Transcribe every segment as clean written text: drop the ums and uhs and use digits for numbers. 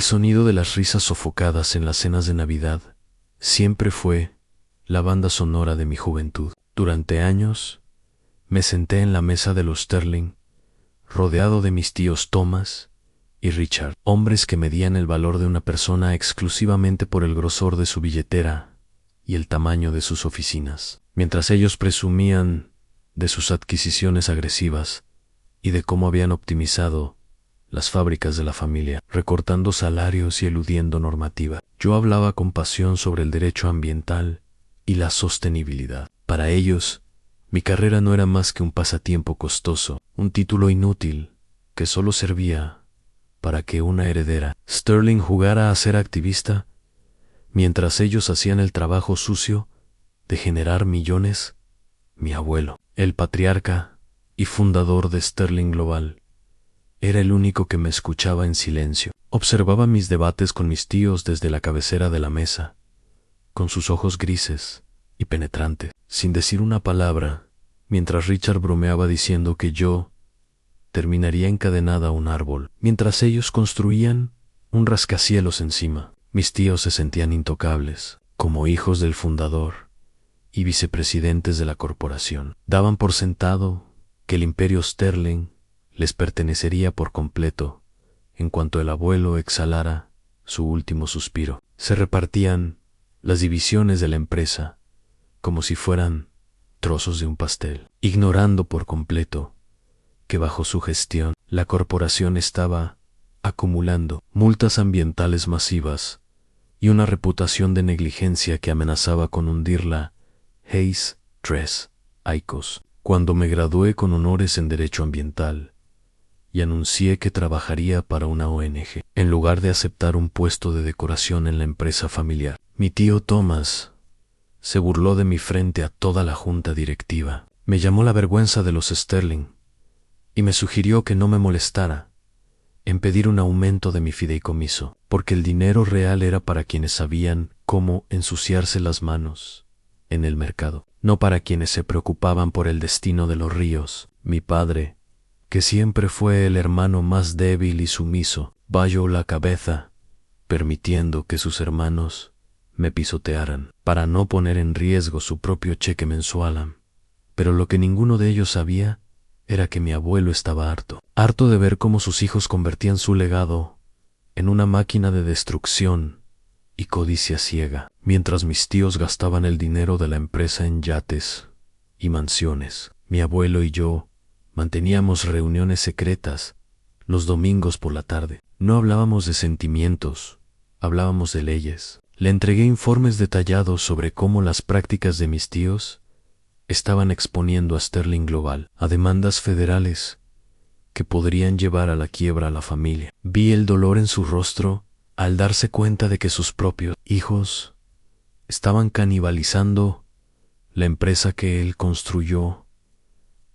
El sonido de las risas sofocadas en las cenas de Navidad siempre fue la banda sonora de mi juventud. Durante años me senté en la mesa de los Sterling, rodeado de mis tíos Thomas y Richard, hombres que medían el valor de una persona exclusivamente por el grosor de su billetera y el tamaño de sus oficinas. Mientras ellos presumían de sus adquisiciones agresivas y de cómo habían optimizado las fábricas de la familia, recortando salarios y eludiendo normativa, yo hablaba con pasión sobre el derecho ambiental y la sostenibilidad. Para ellos, mi carrera no era más que un pasatiempo costoso, un título inútil que solo servía para que una heredera Sterling jugara a ser activista, mientras ellos hacían el trabajo sucio de generar millones. Mi abuelo, el patriarca y fundador de Sterling Global, era el único que me escuchaba en silencio. Observaba mis debates con mis tíos desde la cabecera de la mesa, con sus ojos grises y penetrantes, sin decir una palabra, mientras Richard bromeaba diciendo que yo terminaría encadenada a un árbol, mientras ellos construían un rascacielos encima. Mis tíos se sentían intocables, como hijos del fundador y vicepresidentes de la corporación. Daban por sentado que el imperio Sterling les pertenecería por completo en cuanto el abuelo exhalara su último suspiro. Se repartían las divisiones de la empresa como si fueran trozos de un pastel, ignorando por completo que bajo su gestión la corporación estaba acumulando multas ambientales masivas y una reputación de negligencia que amenazaba con hundirla. Hayes 3, Icos. Cuando me gradué con honores en Derecho Ambiental y anuncié que trabajaría para una ONG, en lugar de aceptar un puesto de decoración en la empresa familiar, mi tío Thomas se burló de mi frente a toda la junta directiva. Me llamó la vergüenza de los Sterling y me sugirió que no me molestara en pedir un aumento de mi fideicomiso, porque el dinero real era para quienes sabían cómo ensuciarse las manos en el mercado, no para quienes se preocupaban por el destino de los ríos. Mi padre, que siempre fue el hermano más débil y sumiso, bajó la cabeza, permitiendo que sus hermanos me pisotearan, para no poner en riesgo su propio cheque mensual. Pero lo que ninguno de ellos sabía era que mi abuelo estaba harto de ver cómo sus hijos convertían su legado en una máquina de destrucción y codicia ciega, mientras mis tíos gastaban el dinero de la empresa en yates y mansiones. Mi abuelo y yo manteníamos reuniones secretas los domingos por la tarde. No hablábamos de sentimientos, hablábamos de leyes. Le entregué informes detallados sobre cómo las prácticas de mis tíos estaban exponiendo a Sterling Global a demandas federales que podrían llevar a la quiebra a la familia. Vi el dolor en su rostro al darse cuenta de que sus propios hijos estaban canibalizando la empresa que él construyó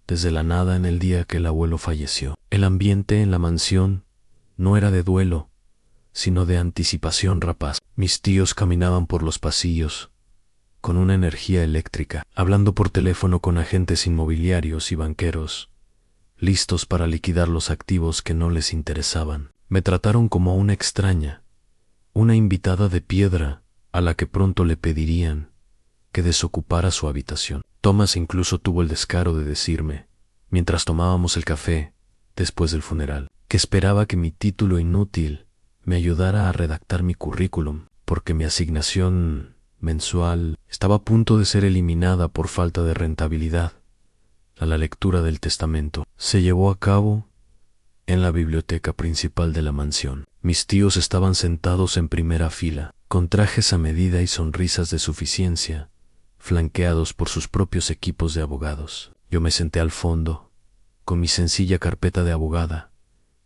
desde la nada en el día que el abuelo falleció. El ambiente en la mansión no era de duelo, sino de anticipación rapaz. Mis tíos caminaban por los pasillos con una energía eléctrica, hablando por teléfono con agentes inmobiliarios y banqueros, listos para liquidar los activos que no les interesaban. Me trataron como una extraña, una invitada de piedra a la que pronto le pedirían que desocupara su habitación. Thomas incluso tuvo el descaro de decirme, mientras tomábamos el café después del funeral, que esperaba que mi título inútil me ayudara a redactar mi currículum, porque mi asignación mensual estaba a punto de ser eliminada por falta de rentabilidad. A la lectura del testamento se llevó a cabo en la biblioteca principal de la mansión. Mis tíos estaban sentados en primera fila, con trajes a medida y sonrisas de suficiencia, flanqueados por sus propios equipos de abogados. Yo me senté al fondo, con mi sencilla carpeta de abogada,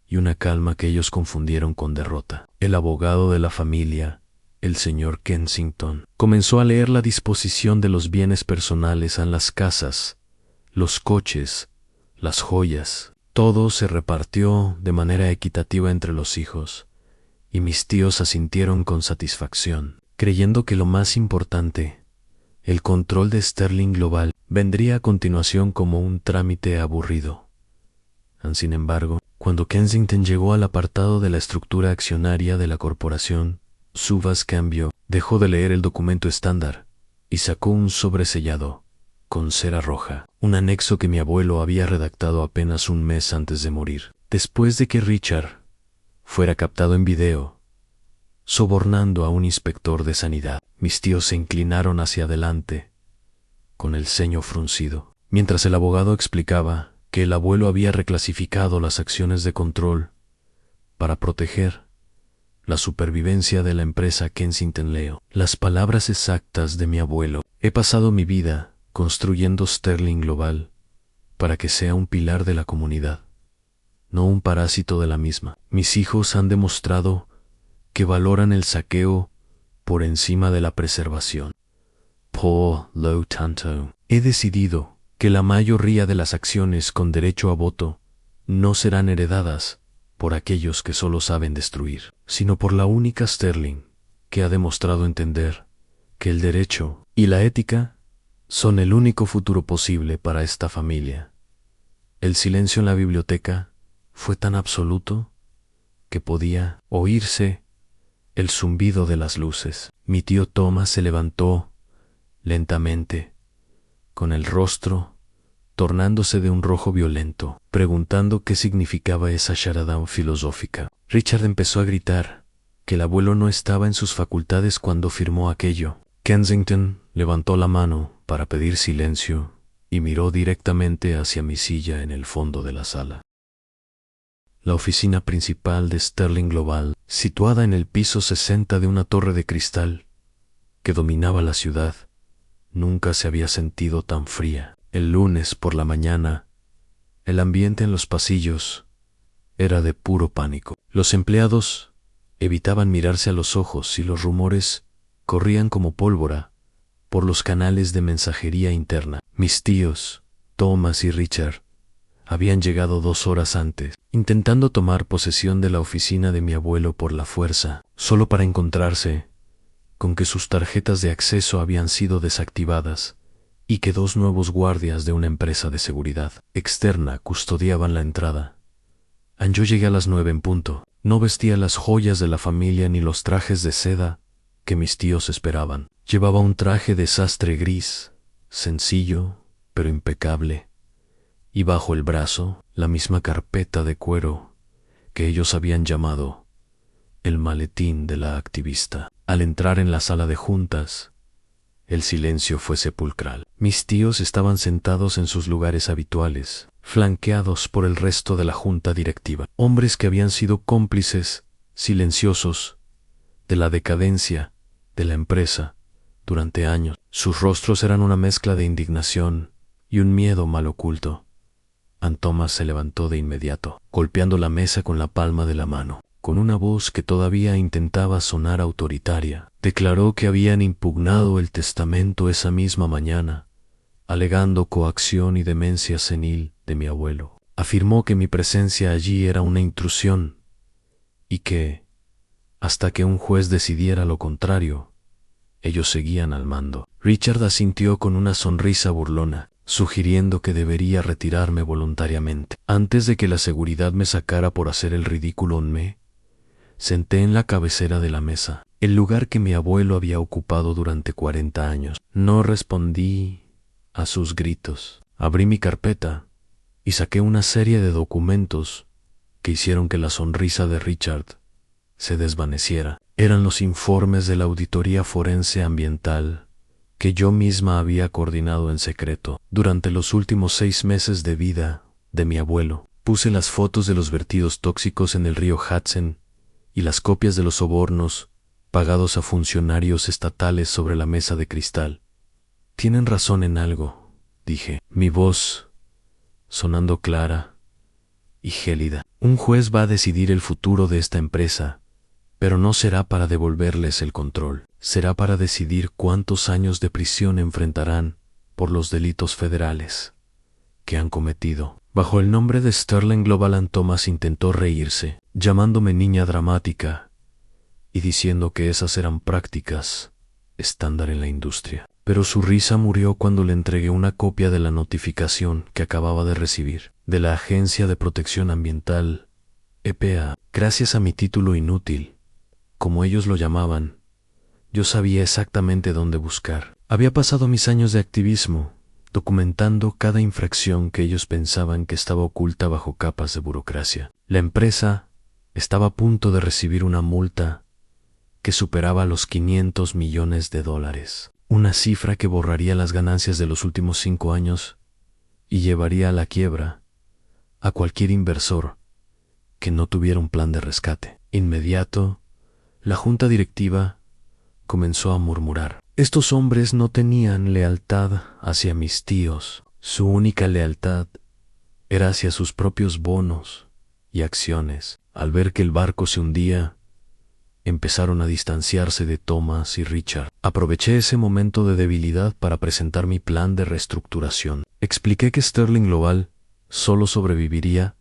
y una calma que ellos confundieron con derrota. El abogado de la familia, el señor Kensington, comenzó a leer la disposición de los bienes personales en las casas, los coches, las joyas. Todo se repartió de manera equitativa entre los hijos, y mis tíos asintieron con satisfacción, creyendo que lo más importante, el control de Sterling Global, vendría a continuación como un trámite aburrido. Sin embargo, Cuando Kensington llegó al apartado de la estructura accionaria de la corporación, Subas cambió, dejó de leer el documento estándar y sacó un sobresellado con cera roja, un anexo que mi abuelo había redactado apenas un mes antes de morir. Después de que Richard fuera captado en video, sobornando a un inspector de sanidad, mis tíos se inclinaron hacia adelante, con el ceño fruncido, mientras el abogado explicaba que el abuelo había reclasificado las acciones de control para proteger la supervivencia de la empresa Kensington Leo. Las palabras exactas de mi abuelo: he pasado mi vida construyendo Sterling Global para que sea un pilar de la comunidad, no un parásito de la misma. Mis hijos han demostrado que valoran el saqueo por encima de la preservación. Por lo tanto, he decidido que la mayoría de las acciones con derecho a voto no serán heredadas por aquellos que solo saben destruir, sino por la única Sterling que ha demostrado entender que el derecho y la ética son el único futuro posible para esta familia. El silencio en la biblioteca fue tan absoluto que podía oírse el zumbido de las luces. Mi tío Thomas se levantó lentamente, con el rostro tornándose de un rojo violento, preguntando qué significaba esa charada filosófica. Richard empezó a gritar que el abuelo no estaba en sus facultades cuando firmó aquello. Kensington levantó la mano para pedir silencio y miró directamente hacia mi silla en el fondo de la sala. La oficina principal de Sterling Global, situada en el piso 60 de una torre de cristal que dominaba la ciudad, nunca se había sentido tan fría. El lunes por la mañana, el ambiente en los pasillos era de puro pánico. Los empleados evitaban mirarse a los ojos y los rumores corrían como pólvora por los canales de mensajería interna. Mis tíos, Thomas y Richard, habían llegado 2 horas antes, intentando tomar posesión de la oficina de mi abuelo por la fuerza, solo para encontrarse con que sus tarjetas de acceso habían sido desactivadas y que 2 nuevos guardias de una empresa de seguridad externa custodiaban la entrada. Yo llegué a las 9 en punto. No vestía las joyas de la familia ni los trajes de seda que mis tíos esperaban. Llevaba un traje de sastre gris, sencillo pero impecable, y bajo el brazo la misma carpeta de cuero que ellos habían llamado el maletín de la activista. Al entrar en la sala de juntas, el silencio fue sepulcral. Mis tíos estaban sentados en sus lugares habituales, flanqueados por el resto de la junta directiva. Hombres que habían sido cómplices silenciosos de la decadencia de la empresa durante años. Sus rostros eran una mezcla de indignación y un miedo mal oculto. Thomas se levantó de inmediato, golpeando la mesa con la palma de la mano. Con una voz que todavía intentaba sonar autoritaria, declaró que habían impugnado el testamento esa misma mañana, alegando coacción y demencia senil de mi abuelo. Afirmó que mi presencia allí era una intrusión y que, hasta que un juez decidiera lo contrario, ellos seguían al mando. Richard asintió con una sonrisa burlona, sugiriendo que debería retirarme voluntariamente. Antes de que la seguridad me sacara por hacer el ridículo, me senté en la cabecera de la mesa, el lugar que mi abuelo había ocupado durante 40 años. No respondí a sus gritos. Abrí mi carpeta y saqué una serie de documentos que hicieron que la sonrisa de Richard se desvaneciera. Eran los informes de la auditoría forense ambiental que yo misma había coordinado en secreto. Durante los últimos 6 meses de vida de mi abuelo, puse las fotos de los vertidos tóxicos en el río Hudson y las copias de los sobornos pagados a funcionarios estatales sobre la mesa de cristal. Tienen razón en algo, dije, mi voz sonando clara y gélida. Un juez va a decidir el futuro de esta empresa, pero no será para devolverles el control. Será para decidir cuántos años de prisión enfrentarán por los delitos federales que han cometido. Bajo el nombre de Sterling Global, Thomas intentó reírse, llamándome niña dramática y diciendo que esas eran prácticas estándar en la industria. Pero su risa murió cuando le entregué una copia de la notificación que acababa de recibir de la Agencia de Protección Ambiental EPA. Gracias a mi título inútil, como ellos lo llamaban, yo sabía exactamente dónde buscar. Había pasado mis años de activismo, documentando cada infracción que ellos pensaban que estaba oculta bajo capas de burocracia. La empresa estaba a punto de recibir una multa que superaba los $500 millones, una cifra que borraría las ganancias de los últimos 5 años y llevaría a la quiebra a cualquier inversor que no tuviera un plan de rescate. Inmediato, la junta directiva comenzó a murmurar. Estos hombres no tenían lealtad hacia mis tíos. Su única lealtad era hacia sus propios bonos y acciones. Al ver que el barco se hundía, empezaron a distanciarse de Thomas y Richard. Aproveché ese momento de debilidad para presentar mi plan de reestructuración. Expliqué que Sterling Global solo sobreviviría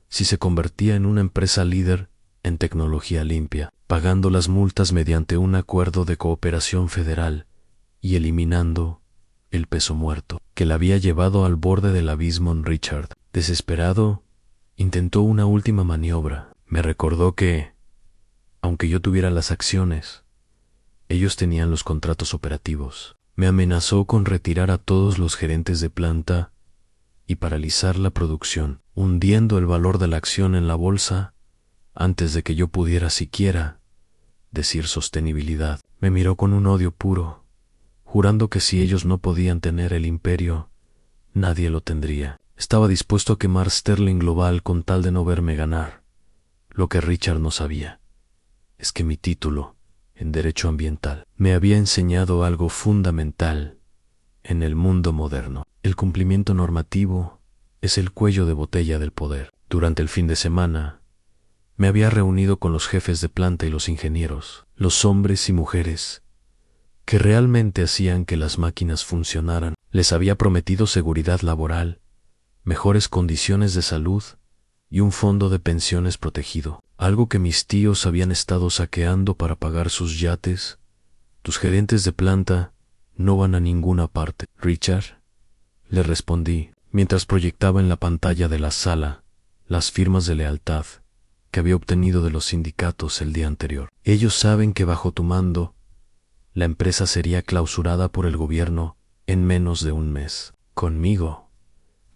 si se convertía en una empresa líder en tecnología limpia, pagando las multas mediante un acuerdo de cooperación federal y eliminando el peso muerto que la había llevado al borde del abismo. Richard, desesperado, intentó una última maniobra. Me recordó que, aunque yo tuviera las acciones, ellos tenían los contratos operativos. Me amenazó con retirar a todos los gerentes de planta y paralizar la producción, hundiendo el valor de la acción en la bolsa antes de que yo pudiera siquiera decir sostenibilidad. Me miró con un odio puro, jurando que si ellos no podían tener el imperio, nadie lo tendría. Estaba dispuesto a quemar Sterling Global con tal de no verme ganar. Lo que Richard no sabía es que mi título en Derecho Ambiental me había enseñado algo fundamental en el mundo moderno. El cumplimiento normativo es el cuello de botella del poder. Durante el fin de semana, me había reunido con los jefes de planta y los ingenieros, los hombres y mujeres que realmente hacían que las máquinas funcionaran. Les había prometido seguridad laboral, mejores condiciones de salud y un fondo de pensiones protegido, algo que mis tíos habían estado saqueando para pagar sus yates. Tus gerentes de planta no van a ninguna parte, Richard, le respondí, mientras proyectaba en la pantalla de la sala las firmas de lealtad que había obtenido de los sindicatos el día anterior. Ellos saben que bajo tu mando, la empresa sería clausurada por el gobierno en menos de un mes. Conmigo,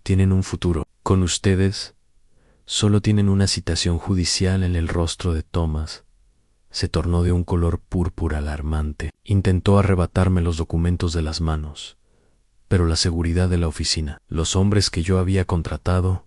tienen un futuro. Con ustedes, solo tienen una citación judicial. En el rostro de Thomas se tornó de un color púrpura alarmante. Intentó arrebatarme los documentos de las manos, pero la seguridad de la oficina, los hombres que yo había contratado,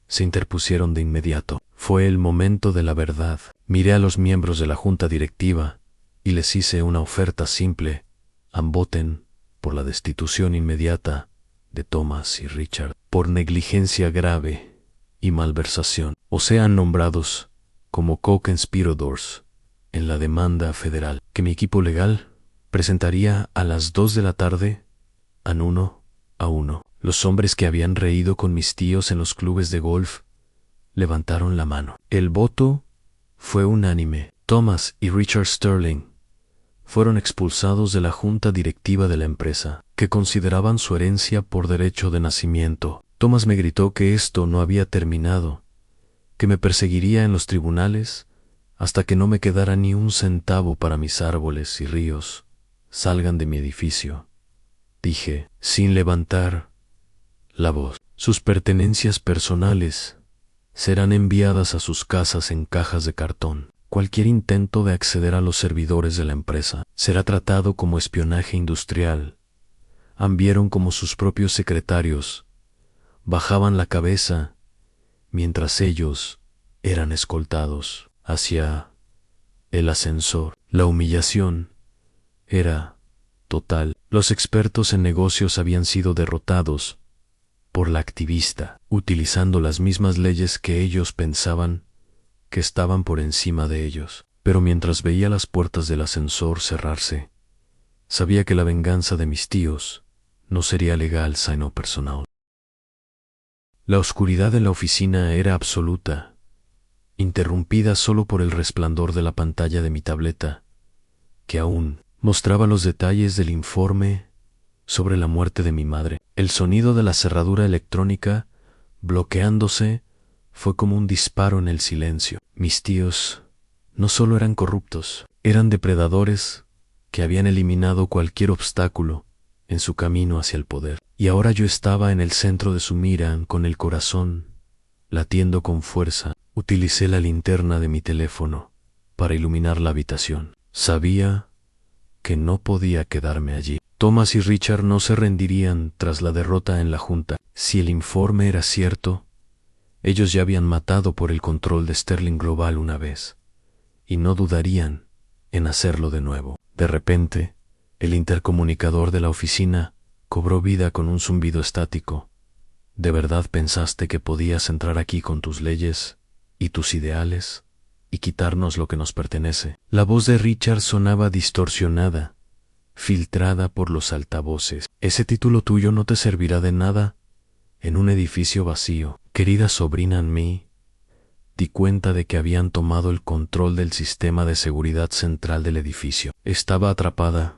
se interpusieron de inmediato. Fue el momento de la verdad. Miré a los miembros de la junta directiva y les hice una oferta simple. Voten por la destitución inmediata de Thomas y Richard por negligencia grave y malversación, o sean nombrados como co-conspiradores en la demanda federal que mi equipo legal presentaría a las 2 de la tarde, uno a uno. Los hombres que habían reído con mis tíos en los clubes de golf levantaron la mano. El voto fue unánime. Thomas y Richard Sterling fueron expulsados de la junta directiva de la empresa, que consideraban su herencia por derecho de nacimiento. Thomas me gritó que esto no había terminado, que me perseguiría en los tribunales hasta que no me quedara ni un centavo para mis árboles y ríos. Salgan de mi edificio, dije, sin levantar la voz. Sus pertenencias personales serán enviadas a sus casas en cajas de cartón. Cualquier intento de acceder a los servidores de la empresa será tratado como espionaje industrial. Vieron como sus propios secretarios bajaban la cabeza mientras ellos eran escoltados hacia el ascensor. La humillación era total. Los expertos en negocios habían sido derrotados por la activista, utilizando las mismas leyes que ellos pensaban que estaban por encima de ellos. Pero mientras veía las puertas del ascensor cerrarse, sabía que la venganza de mis tíos no sería legal sino personal. La oscuridad de la oficina era absoluta, interrumpida solo por el resplandor de la pantalla de mi tableta, que aún mostraba los detalles del informe sobre la muerte de mi madre. El sonido de la cerradura electrónica bloqueándose fue como un disparo en el silencio. Mis tíos no solo eran corruptos, eran depredadores que habían eliminado cualquier obstáculo en su camino hacia el poder. Y ahora yo estaba en el centro de su mira, con el corazón latiendo con fuerza. Utilicé la linterna de mi teléfono para iluminar la habitación. Sabía que no podía quedarme allí. Thomas y Richard no se rendirían tras la derrota en la junta. Si el informe era cierto, ellos ya habían matado por el control de Sterling Global una vez, y no dudarían en hacerlo de nuevo. De repente, el intercomunicador de la oficina cobró vida con un zumbido estático. ¿De verdad pensaste que podías entrar aquí con tus leyes y tus ideales y quitarnos lo que nos pertenece? La voz de Richard sonaba distorsionada, filtrada por los altavoces. Ese título tuyo no te servirá de nada en un edificio vacío. Querida sobrina Annie, di cuenta de que habían tomado el control del sistema de seguridad central del edificio. Estaba atrapada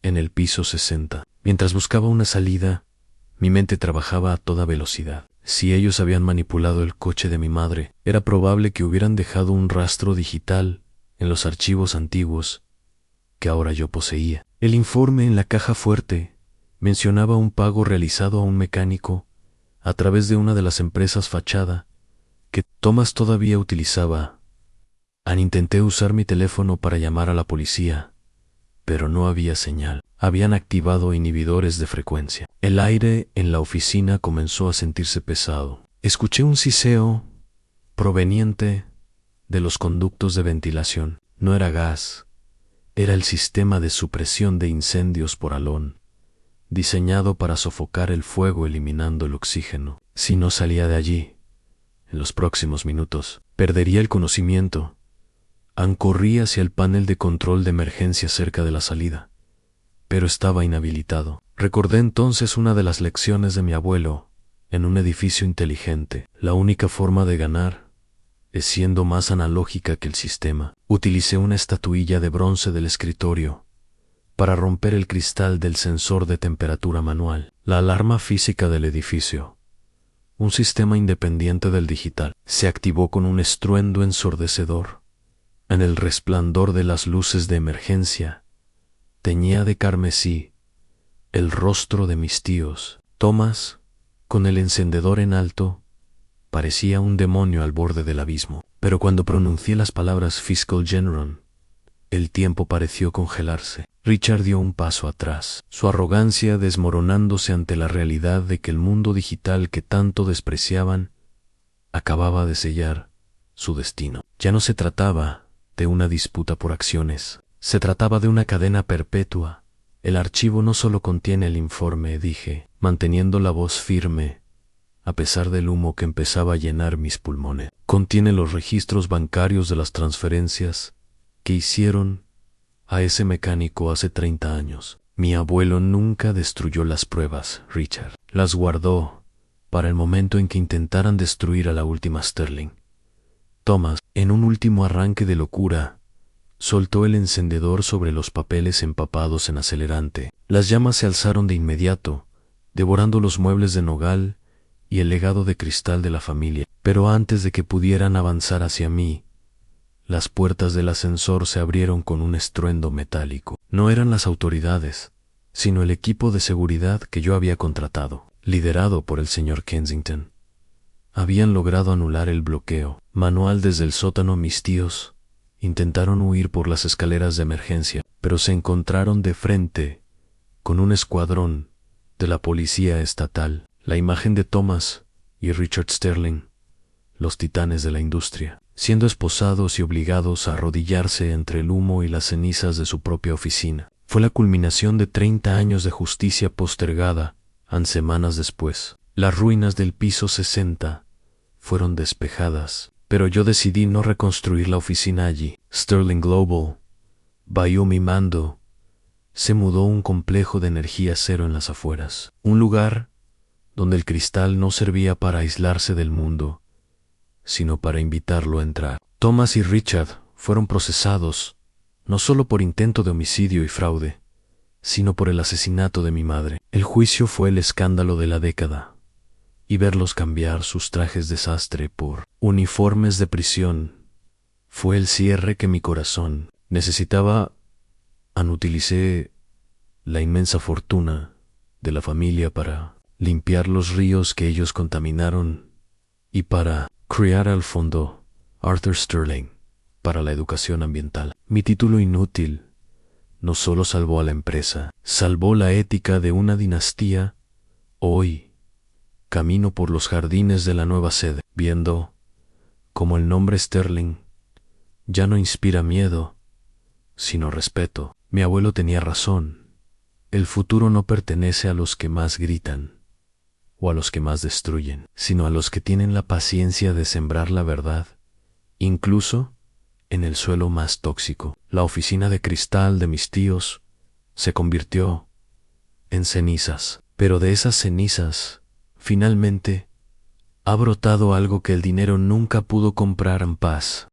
en el piso 60. Mientras buscaba una salida, mi mente trabajaba a toda velocidad. Si ellos habían manipulado el coche de mi madre, era probable que hubieran dejado un rastro digital en los archivos antiguos que ahora yo poseía. El informe en la caja fuerte mencionaba un pago realizado a un mecánico a través de una de las empresas fachada que Thomas todavía utilizaba. Intenté usar mi teléfono para llamar a la policía, pero no había señal. Habían activado inhibidores de frecuencia. El aire en la oficina comenzó a sentirse pesado. Escuché un siseo proveniente de los conductos de ventilación. No era gas, era el sistema de supresión de incendios por halón, diseñado para sofocar el fuego eliminando el oxígeno. Si no salía de allí, en los próximos minutos, perdería el conocimiento. Corrí hacia el panel de control de emergencia cerca de la salida, pero estaba inhabilitado. Recordé entonces una de las lecciones de mi abuelo en un edificio inteligente. La única forma de ganar es siendo más analógica que el sistema. Utilicé una estatuilla de bronce del escritorio para romper el cristal del sensor de temperatura manual. La alarma física del edificio, un sistema independiente del digital, se activó con un estruendo ensordecedor. En el resplandor de las luces de emergencia, teñía de carmesí el rostro de mis tíos. Thomas, con el encendedor en alto, parecía un demonio al borde del abismo. Pero cuando pronuncié las palabras Fiscal General, el tiempo pareció congelarse. Richard dio un paso atrás, su arrogancia desmoronándose ante la realidad de que el mundo digital que tanto despreciaban acababa de sellar su destino. Ya no se trataba de una disputa por acciones, se trataba de una cadena perpetua. El archivo no solo contiene el informe, dije, manteniendo la voz firme, a pesar del humo que empezaba a llenar mis pulmones. Contiene los registros bancarios de las transferencias que hicieron a ese mecánico hace 30 años. Mi abuelo nunca destruyó las pruebas, Richard. Las guardó para el momento en que intentaran destruir a la última Sterling. Thomas, en un último arranque de locura, soltó el encendedor sobre los papeles empapados en acelerante. Las llamas se alzaron de inmediato, devorando los muebles de nogal y el legado de cristal de la familia. Pero antes de que pudieran avanzar hacia mí, las puertas del ascensor se abrieron con un estruendo metálico. No eran las autoridades, sino el equipo de seguridad que yo había contratado, liderado por el señor Kensington. Habían logrado anular el bloqueo manual desde el sótano. Mis tíos intentaron huir por las escaleras de emergencia, pero se encontraron de frente con un escuadrón de la policía estatal. La imagen de Thomas y Richard Sterling, los titanes de la industria, siendo esposados y obligados a arrodillarse entre el humo y las cenizas de su propia oficina. Fue la culminación de 30 años de justicia postergada. Semanas después, las ruinas del piso 60 fueron despejadas, pero yo decidí no reconstruir la oficina allí. Sterling Global, bajo mi mando, se mudó a un complejo de energía cero en las afueras, un lugar donde el cristal no servía para aislarse del mundo, sino para invitarlo a entrar. Thomas y Richard fueron procesados no solo por intento de homicidio y fraude, sino por el asesinato de mi madre. El juicio fue el escándalo de la década, y verlos cambiar sus trajes de sastre por uniformes de prisión fue el cierre que mi corazón necesitaba. Utilicé la inmensa fortuna de la familia para limpiar los ríos que ellos contaminaron y para criar al fondo Arthur Sterling para la educación ambiental. Mi título inútil no solo salvó a la empresa, salvó la ética de una dinastía. Hoy camino por los jardines de la nueva sede, viendo cómo el nombre Sterling ya no inspira miedo, sino respeto. Mi abuelo tenía razón. El futuro no pertenece a los que más gritan o a los que más destruyen, sino a los que tienen la paciencia de sembrar la verdad, incluso en el suelo más tóxico. La oficina de cristal de mis tíos se convirtió en cenizas, pero de esas cenizas, finalmente, ha brotado algo que el dinero nunca pudo comprar en paz.